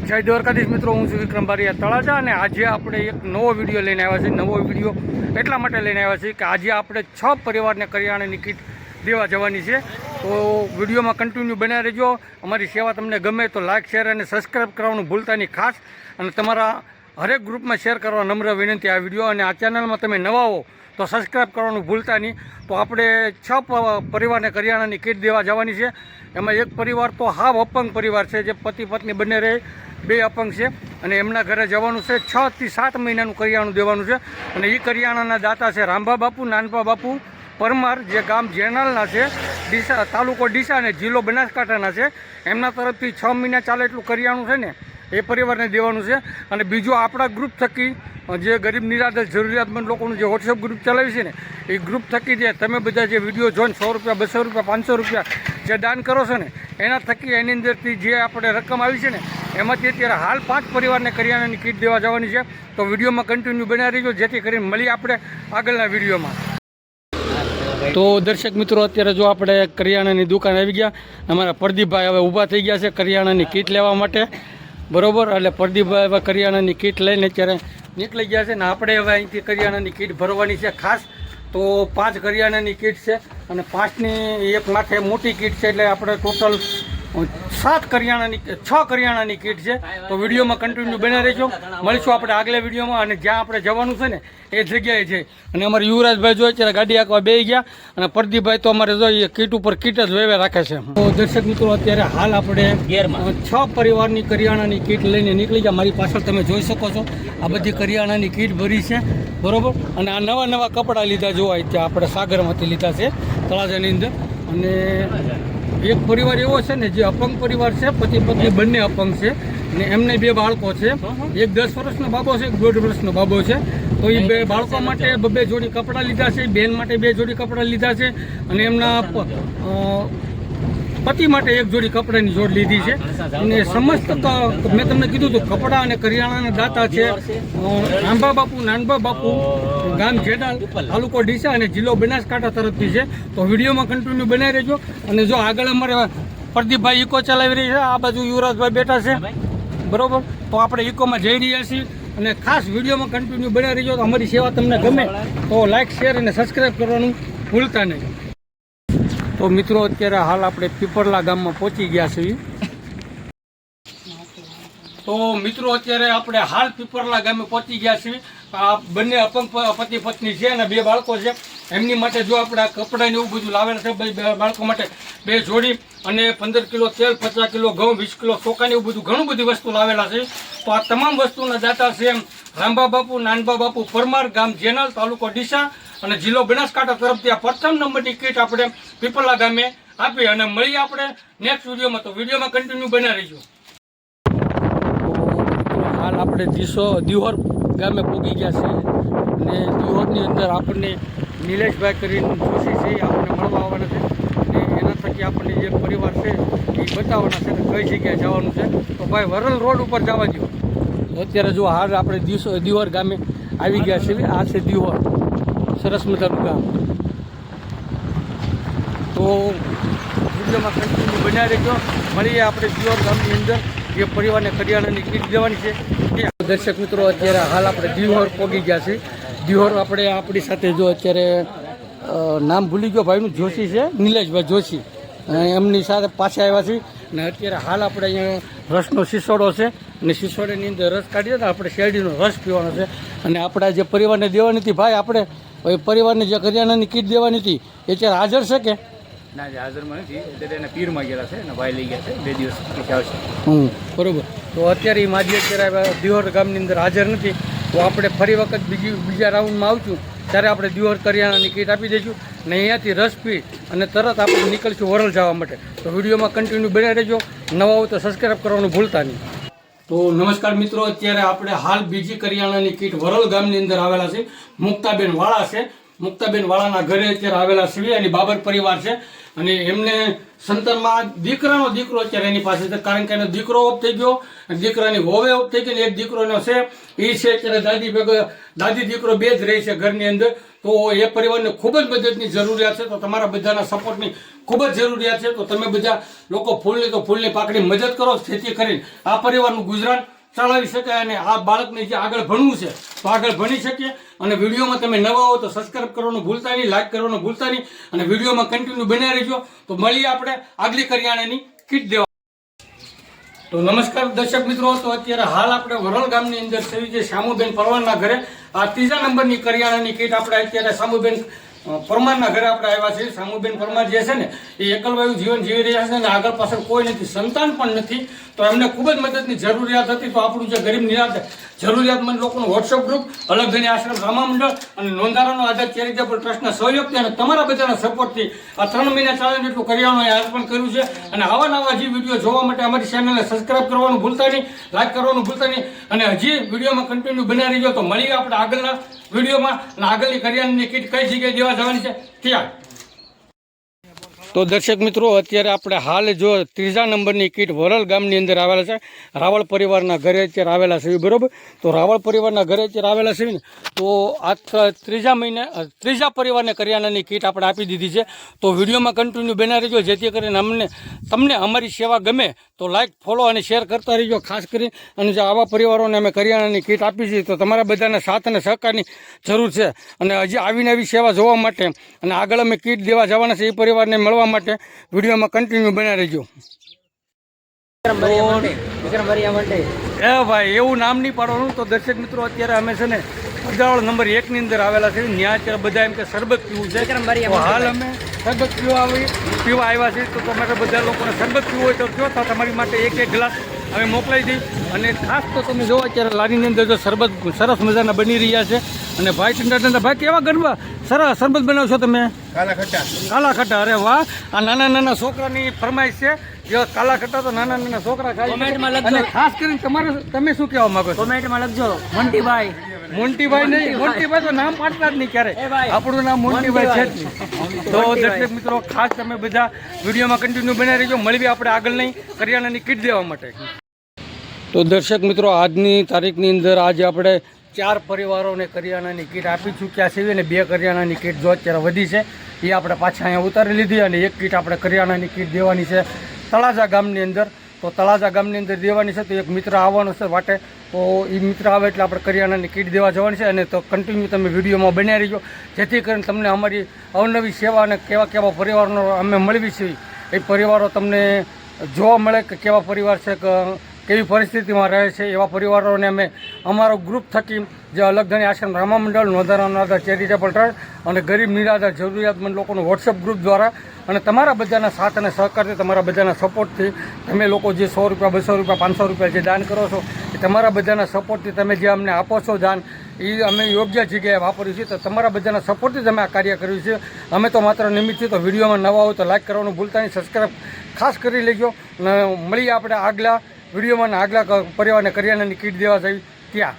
જય દ્વારકાધીશ મિત્રો, હું છું વિક્રમ બારિયા તળાજા અને આજે આપણે એક નવો વિડીયો લઈને આવ્યા છીએ. નવો વિડીયો એટલા માટે લઈને આવ્યા છીએ કે આજે આપણે 6 પરિવારને કરિયાણાની કીટ દેવા જવાની છે. તો વિડીયોમાં કન્ટિન્યુ બનાવી રહેજો. અમારી સેવા તમને ગમે તો લાઇક, શેર અને સબસ્ક્રાઈબ કરવાનું ભૂલતા નહીં ખાસ, અને તમારા હરેક ગ્રુપમાં શેર કરવા નમ્ર વિનંતી આ વિડીયો. અને આ ચેનલમાં તમે નવા હો તો સબસ્ક્રાઈબ કરવાનું ભૂલતા નહીં. તો આપણે 6 પરિવારને કરિયાણાની કીટ દેવા જવાની છે. એમાં એક પરિવાર તો હાવ અપંગ પરિવાર છે, જે પતિ પત્ની બંને રહે, 2 અપંગ છે, અને એમના ઘરે જવાનું છે. 6 થી 7 મહિનાનું કરિયાણું દેવાનું છે. અને એ કરિયાણાના દાતા છે રામભા બાપુ, નાનભા બાપુ પરમાર, જે ગામ જેનાલના છે, ડીસા તાલુકો ડીસા અને જિલ્લો બનાસકાંઠાના છે. એમના તરફથી 6 મહિના ચાલે એટલું કરિયાણું છે ને એ પરિવારને દેવાનું છે. અને બીજું આપણા ગ્રુપ થકી જે ગરીબ નિરાધાર જરૂરિયાતમંદ લોકોનું જે વોટ્સએપ ગ્રુપ ચલાવ્યું છે ને, એ ગ્રુપ થકી જે તમે બધા જે વિડીયો જોઈને 100 રૂપિયા, 200 રૂપિયા, 500 રૂપિયા જે દાન કરો છો ને, એના થકી એની અંદરથી જે આપણે રકમ આવી છે ને, એમાંથી અત્યારે હાલ 5 પરિવારને કરિયાણાની કીટ દેવા જવાની છે. તો વિડીયોમાં કન્ટિન્યુ બનાવી રહીજો, જેથી કરીને મળીએ આપણે આગળના વિડીયોમાં. તો દર્શક મિત્રો, અત્યારે જો આપણે કરિયાણાની દુકાન આવી ગયા. અમારા પ્રદીપભાઈ હવે ઊભા થઈ ગયા છે કરિયાણાની કીટ લેવા માટે, બરાબર. એટલે પ્રદીપભાઈ હવે કરિયાણાની કીટ લઈને અત્યારે નીકળી ગયા છે. ને આપણે હવે અહીંથી કરિયાણાની કીટ ભરવાની છે ખાસ. તો 5 કરિયાણાની કીટ છે અને 5ની એક માથે મોટી કીટ છે, એટલે આપણે ટોટલ 6 કરિયાણાની કીટ છે. તો વિડીયોમાં કન્ટિન્યુ બના રહેજો. મળીશું આપણે આગલા વિડીયોમાં. અને જ્યાં આપણે જવાનું છે ને એ જગ્યાએ છે. અને અમારે યુવરાજભાઈ જો અત્યારે ગાડી આંકવા બેસી ગયા, અને પ્રદીપભાઈ તો અમારે જોઈએ કીટ ઉપર કીટ જ વેવે રાખે છે. તો દર્શક મિત્રો, અત્યારે હાલ આપણે 6 પરિવારની કરિયાણાની કીટ લઈને નીકળી ગયા. મારી પાછળ તમે જોઈ શકો છો આ બધી કરિયાણાની કીટ ભરી છે, બરોબર. અને આ નવા કપડાં લીધા જોવા ત્યાં આપણે સાગરમાંથી લીધા છે તળાજાની અંદર. અને એક પરિવાર એવો છે ને જે અપંગ પરિવાર છે, પતિ પત્ની બંને અપંગ છે, અને એમને 2 બાળકો છે. એક 10 વર્ષનો બાબો છે, એક 1.5 વર્ષનો બાબો છે. તો એ 2 બાળકો માટે 2 જોડી કપડાં લીધા છે, બેન માટે 2 જોડી કપડાં લીધા છે, અને એમના પતિ માટે 1 જોડી કપડાની જોડ લીધી છે. અને સમસ્ત મેં તમને કીધું હતું કપડાં અને કરિયાણાના દાતા છે રામભા બાપુ, નાનભા બાપુ, ગામ જેડાલ, તાલુકો ડીસા અને જિલ્લો બનાસકાંઠા તરફથી છે. તો વિડીયોમાં કન્ટિન્યુ બનાવી રહેજો. અને જો આગળ અમારે પ્રદીપભાઈ ઇકો ચલાવી રહી છે, આ બાજુ યુવરાજભાઈ બેઠા છે, બરોબર. તો આપણે ઇકોમાં જઈ રહ્યા છીએ. અને ખાસ વિડીયોમાં કન્ટિન્યુ બનાવી રહેજો. તો અમારી સેવા તમને ગમે તો લાઇક, શેર અને સબસ્ક્રાઈબ કરવાનું ભૂલતા નહીં. તો મિત્રો, અત્યારે હાલ આપણે પીપરલા ગામમાં પહોંચી ગયા છીએ. તો મિત્રો, અત્યારે આપણે હાલ પીપરલા ગામે પહોંચી ગયા છીએ. આ બંને અપંગ પતિ પત્ની છે અને 2 બાળકો છે. એમની માટે જો આપણે આ કપડાં એવું બધું લાવેલા છે. 2 બાળકો માટે 2 જોડી, અને 15 કિલો તેલ, 50 કિલો ઘઉં, 20 કિલો ચોખાને એવું બધું ઘણું બધી વસ્તુ લાવેલા છે. તો આ તમામ વસ્તુના દાતા છે રામભા બાપુ, નાનભા બાપુ પરમાર, ગામ જેનાલ, તાલુકો ડીસા અને જિલ્લો બનાસકાંઠા તરફથી આ પ્રથમ નંબરની કીટ આપણે પીપળા ગામે આપી. અને મળીએ આપણે નેક્સ્ટ વિડીયોમાં. તો વિડીયોમાં કન્ટિન્યુ બના રહીજો. હાલ આપણે દિહોર ગામે પહોંચી ગયા છીએ. અને દિહોરની અંદર આપણને નિલેશભાઈ કરીને જોશી છે, એ આપણને મળવા આવવાના છે. અને એના થકી આપણને જે પરિવાર છે એ બતાવવાના છે કે કઈ જગ્યાએ જવાનું છે. તો ભાઈ વરલ રોડ ઉપર જવા દો. અત્યારે જો હાલ આપણે દિહોર ગામે આવી ગયા છીએ. આ છે દિહોર, સરસ મજાનું ગામ. તો વિડીયોમાં કન્ટિન્યુ બનાવી રહેજો. મળીએ આપણે દિહોર ગામની અંદર જે પરિવારને કરિયાણાની કીટ દેવાની છે. દર્શક મિત્રો, અત્યારે હાલ આપણે દિહોર પહોંચી ગયા છીએ. દિહોર આપણે આપણી સાથે જો અત્યારે નામ ભૂલી ગયો ભાઈનું, જોશી છે, નિલેશભાઈ જોશી, એમની સાથે પાછા આવ્યા છીએ. અને અત્યારે હાલ આપણે અહીંયા રસનો શીશોડો છે, અને શીશોડાની અંદર રસ કાઢીએ તો આપણે શેરડીનો રસ પીવાનો છે. અને આપણા જે પરિવારને દેવાની હતી ભાઈ, આપણે પરિવારને જે કરિયાણાની કીટ દેવાની હતી એ અત્યારે હાજર છે કે ના? હાજરમાં નથી, એટલે એને પીરમાં ગયેલા છે અને ભાઈ લઈ ગયા છે. 2 દિવસ પછી આવશે. બરોબર. તો અત્યારે એ માજી અત્યારે દિહોર ગામની અંદર હાજર નથી. તો આપણે ફરી વખત બીજા રાઉન્ડમાં આવશું ત્યારે આપણે દિહોર કરિયાણાની કીટ આપી દઈશું. ને અહીંયાથી રસ પી અને તરત આપણે નીકળીશું વરલ જવા માટે. તો વિડીયોમાં કન્ટિન્યુ બનાવી રહેજો. નવા હોય તો સબસ્ક્રાઈબ કરવાનું ભૂલતા નહીં. તો નમસ્કાર મિત્રો, અત્યારે આપણે હાલ બીજી કરિયાણાની કીટ વરલ ગામની અંદર આવેલા છે. મુક્તાબેન વાળા છે. મુક્તાબેન વાળાના ઘરે અત્યારે આવેલા છે. એની બાબર પરિવાર છે. અને એમને સંતાનમાં દીકરાનો દીકરો અત્યારે એની પાસે છે, કારણ કે એનો દીકરો ઓફ થઈ ગયો, દીકરાની હોવે ઓફ થઈ ગઈ, અને એક દીકરો એનો છે એ છે અત્યારે દાદી ભેગો, દાદી દીકરો બે જ રહે છે ઘરની અંદર. તો એ પરિવારને ખૂબ જ મદદની જરૂરિયાત છે. તો તમારા બધાના સપોર્ટની ખૂબ જ જરૂરિયાત છે. તો તમે બધા લોકો ફૂલની પાકડી મદદ કરો, જેથી કરીને આ પરિવારનું ગુજરાન ચલાવી શકાય અને આ બાળકને જે આગળ ભણવું છે તો આગળ ભણી શકીએ. અને વિડીયોમાં તમે નવા હો તો સબસ્ક્રાઇબ કરવાનું ભૂલતા નહીં, લાઈક કરવાનું ભૂલતા નહીં, અને વિડીયોમાં કન્ટિન્યુ બન્યા રહેજો. તો મળીએ આપણે આગલી કરિયાણાની કીટ દેવા. તો નમસ્કાર દર્શક મિત્રો, તો અત્યારે હાલ આપણે વરલ ગામની અંદર છે જે શામુબેન પરમારના ઘરે આ 3જા નંબરની કરિયાણાની કીટ આપણે અત્યારે શામુબેન પરમારના ઘરે આપણે આવ્યા છીએ. શામુબેન પરમાર જે છે ને એ એકલવાયુ જીવન જીવી રહ્યા છે અને આગળ પાછળ કોઈ નથી, સંતાન પણ નથી. તો એમને ખૂબ જ મદદની જરૂરિયાત હતી. તો આપણું જે ગરીબ નિરાશ જરૂરિયાતમંદ લોકોનું વોટ્સઅપ ગ્રુપ, અલગધણી આશ્રમ રામા મંડળ અને નોંધારાનો આધાર ચેરિટેબલ ટ્રસ્ટના સહયોગથી અને તમારા બધાના સપોર્ટથી આ 3 મહિના ચાલે એટલું કરિયાણું અર્પણ કર્યું છે. અને આવા નવા જે વિડીયો જોવા માટે અમારી ચેનલને સબસ્ક્રાઇબ કરવાનું ભૂલતા નહીં, લાઈક કરવાનું ભૂલતા નહીં, અને હજી વિડીયોમાં કન્ટિન્યુ બન્યા રહીજો. તો મળીએ આપણે આગળના વિડીયોમાં અને આગળની કરિયાણાની કીટ કઈ જગ્યાએ દેવા જવાની છે ત્યાં. તો દર્શક મિત્રો, અત્યારે આપણે હાલ જો 3જા નંબરની કીટ વરલ ગામની અંદર આવેલા છે, રાવળ પરિવારના ઘરે અત્યારે આવેલા છે, બરોબર. તો રાવળ પરિવારના ઘરે અત્યારે આવેલા છે ને, તો આ 3જા પરિવારને કરિયાણાની કીટ આપણે આપી દીધી છે. તો વિડીયોમાં કન્ટિન્યુ બન્યા રહેજો, જેથી કરીને તમને અમારી સેવા ગમે તો લાઈક, ફોલો અને શેર કરતા રહીજો ખાસ કરી. અને જો આવા પરિવારોને અમે કરિયાણાની કીટ આપી છે તો તમારા બધાના સાથ અને સહકારની જરૂર છે. અને હજી આવીને આવી સેવા જોવા માટે અને આગળ અમે કીટ દેવા જવાના છે એ પરિવારને મળવા માટે વિડીયોમાં કન્ટિન્યુ બન્યા રહેજો. એ ભાઈ એવું નામ નહીં પાડવાનું. તો દર્શક મિત્રો, અત્યારે અમે છે ને અદાવળ નંબર 1 ની અંદર આવેલા છે. ત્યાં અત્યારે બધા એમ કે શરબત પીવું છે. તો હાલ અમે શરબત પીવા આવ્યા છીએ. તો તમારે બધા લોકોને શરબત પીવું હોય તો કયો, તો તમારી માટે એક ગ્લાસ અમે મોકલાવી દઈ. અને ખાસ તો તમે જો અત્યારે લારીની અંદર જો શરબત સરસ મજાના બની રહ્યા છે. અને ભાઈ ઠંડા ભાઈ કેવા ગરબા સરસ શરબત બનાવશો તમે? કાલા ખટ્ટા. અરે વાહ, આ નાના છોકરાની ફરમાઈશ છે. જે કાલા ખટ્ટા તો નાના છોકરા ખાય. અને ખાસ કરીને તમે શું કહેવા માંગો છો? કોમેન્ટમાં લખજો મોન્ટીભાઈ નહીં, મોન્ટીભાઈ તો નામ પાડતા જ નહીં ક્યારે. આપણું નામ મોન્ટીભાઈ છે જ નહીં. તો દર્શક મિત્રો, ખાસ તમે બધા વિડીયોમાં કન્ટિન્યુ બનાવી રહેજો. મળવી આપણે આગળ નહીં કરિયાણાની કીટ દેવા માટે. તો દર્શક મિત્રો, આજની તારીખની અંદર આજે આપણે 4 પરિવારોને કરિયાણાની કીટ આપી ચૂક્યા છીએ. અને 2 કરિયાણાની કીટ જો અત્યારે વધી છે એ આપણે પાછા અહીંયા ઉતારી લીધી. અને 1 કીટ આપણે કરિયાણાની કીટ દેવાની છે તળાજા ગામની અંદર. તો તળાજા ગામની અંદર દેવાની છે. તો એક મિત્ર આવવાનો છે વાટે, તો એ મિત્ર આવે એટલે આપણે કરિયાણાની કીટ દેવા જવાની છે. અને તો કન્ટિન્યુ તમે વિડીયોમાં બન્યા રહીજો, જેથી કરીને તમને અમારી અવનવી સેવા અને કેવા પરિવારનો અમે મળવી છીએ એ પરિવારો તમને જોવા મળે કે કેવા પરિવાર છે, કેવી પરિસ્થિતિમાં રહે છે. એવા પરિવારોને અમે અમારો ગ્રુપ થકી જે અલગધણી આશ્રમ રામા મંડળ, નોંધારાનો આધાર ચેરિટેબલ ટ્રસ્ટ અને ગરીબ નિરાધાર જરૂરિયાતમંદ લોકોનું વોટ્સઅપ ગ્રુપ દ્વારા અને તમારા બધાના સાથ અને સહકારથી, તમારા બધાના સપોર્ટથી, તમે લોકો જે 100 રૂપિયા, 200 રૂપિયા, 500 રૂપિયા જે દાન કરો છો એ તમારા બધાના સપોર્ટથી તમે જે અમને આપો છો દાન, એ અમે યોગ્ય જગ્યાએ વાપર્યું છે. તો તમારા બધાના સપોર્ટથી જ અમે આ કાર્ય કર્યું છે. અમે તો માત્ર નિમિત્ત છીએ. તો વિડીયોમાં નવા હોય તો લાઈક કરવાનું ભૂલતા નહીં, સબસ્ક્રાઈબ ખાસ કરી લેજો. અને મળીએ આપણે આગલા વિડીયોમાં આગલા પરિવારને કરિયાણાની કીટ દેવા જઈ ત્યાં.